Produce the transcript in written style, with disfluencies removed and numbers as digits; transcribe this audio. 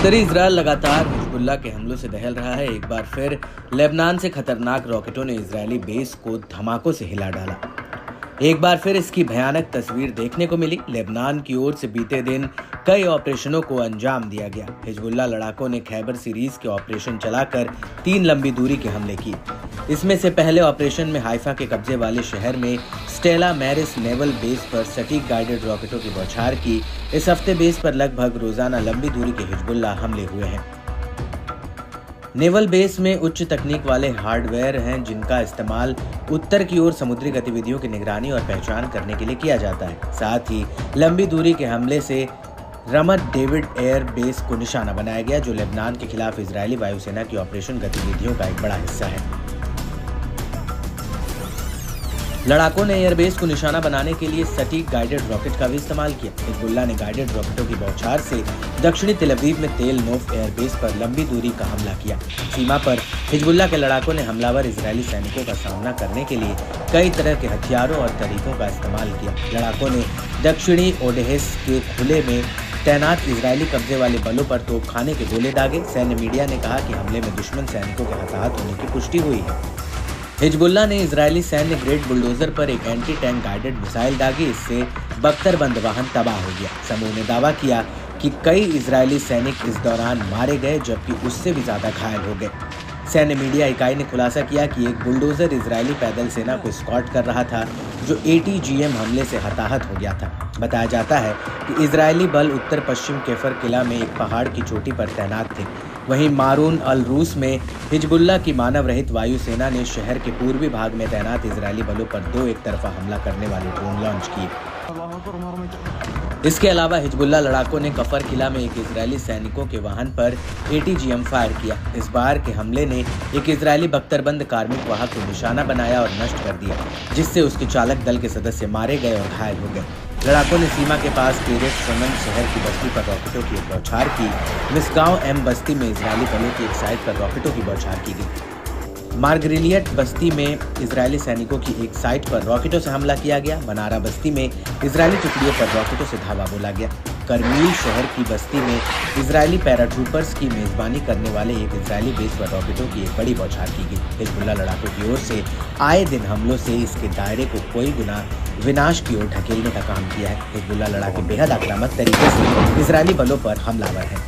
उत्तरी इजराइल लगातार हिजबुल्लाह के हमलों से दहल रहा है। एक बार फिर लेबनान से खतरनाक रॉकेटों ने इजरायली बेस को धमाकों से हिला डाला। एक बार फिर इसकी भयानक तस्वीर देखने को मिली। लेबनान की ओर से बीते दिन कई ऑपरेशनों को अंजाम दिया गया। हिजबुल्लाह लड़ाकों ने खैबर सीरीज के ऑपरेशन चलाकर 3 लंबी दूरी के हमले किए। इसमें से पहले ऑपरेशन में हाइफा के कब्जे वाले शहर में स्टेला मैरिस नेवल बेस पर सटीक गाइडेड रॉकेटों की बौछार की। इस हफ्ते बेस पर लगभग रोजाना लंबी दूरी के हिजबुल्लाह हमले हुए हैं। नेवल बेस में उच्च तकनीक वाले हार्डवेयर हैं जिनका इस्तेमाल उत्तर की ओर समुद्री गतिविधियों की निगरानी और पहचान करने के लिए किया जाता है। साथ ही लंबी दूरी के हमले से रमत डेविड एयर बेस को निशाना बनाया गया, जो लेबनान के खिलाफ इजरायली वायुसेना की ऑपरेशन गतिविधियों का एक बड़ा हिस्सा है। लड़ाकों ने एयरबेस को निशाना बनाने के लिए सटीक गाइडेड रॉकेट का भी इस्तेमाल किया। हिजबुल्लाह ने गाइडेड रॉकेटों की बौछार से दक्षिणी तेल अवीव में तेल नोफ एयरबेस पर लंबी दूरी का हमला किया। सीमा पर हिजबुल्लाह के लड़ाकों ने हमलावर इजरायली सैनिकों का सामना करने के लिए कई तरह के हथियारों और तरीकों का इस्तेमाल किया। लड़ाकों ने दक्षिणी ओडेहेस के खुले में तैनात इजरायली कब्जे वाले बलों पर तोपखाने के गोले दागे। सैन्य मीडिया ने कहा कि हमले में दुश्मन सैनिकों के हताहत होने की पुष्टि हुई है। हिजबुल्लाह ने इजरायली सैन्य ग्रेड बुलडोजर पर एक एंटी टैंक गाइडेड मिसाइल दागी। इससे बख्तरबंद वाहन तबाह हो गया। समूह ने दावा किया कि कई इजरायली सैनिक इस दौरान मारे गए, जबकि उससे भी ज्यादा घायल हो गए। सैन्य मीडिया इकाई ने खुलासा किया कि एक बुलडोजर इजरायली पैदल सेना को स्कॉट कर रहा था, जो ATGM हमले से हताहत हो गया था। बताया जाता है कि इजरायली बल उत्तर पश्चिम केफर किला में एक पहाड़ की चोटी पर तैनात थे। वहीं मारून अल रूस में हिजबुल्लाह की मानव रहित वायुसेना ने शहर के पूर्वी भाग में तैनात इजरायली बलों पर 2 एक तरफा हमला करने वाले ड्रोन लॉन्च किए। इसके अलावा हिजबुल्लाह लड़ाकों ने कफर किला में एक इजरायली सैनिकों के वाहन पर ATGM फायर किया। इस बार के हमले ने एक इजरायली बख्तरबंद कार्मिक वाहक को निशाना बनाया और नष्ट कर दिया, जिससे उसके चालक दल के सदस्य मारे गए और घायल हो गए। लड़ाकों ने सीमा के पास केरेट शमन शहर की बस्ती पर रॉकेटों की एक बौछार की। मिसगांव M बस्ती में इजरायली बलों की एक साइट पर रॉकेटों की बौछार की गई। मार्गरिलियट बस्ती में इजरायली सैनिकों की एक साइट पर रॉकेटों से हमला किया गया। बनारा बस्ती में इजरायली टुकड़ियों पर रॉकेटों से धावा बोला गया। करमील शहर की बस्ती में इजरायली पैराट्रूपर्स की मेजबानी करने वाले एक इजरायली बेस पर रॉकेटों की एक बड़ी बौछार की गई। हिजबुल्लाह लड़ाकों की ओर से आए दिन हमलों से इसके दायरे को कोई गुना विनाश की ओर ढकेलने का काम किया है। हिजबुल्लाह लड़ाके बेहद आक्रामक तरीके से इजरायली बलों पर हमलावर हैं।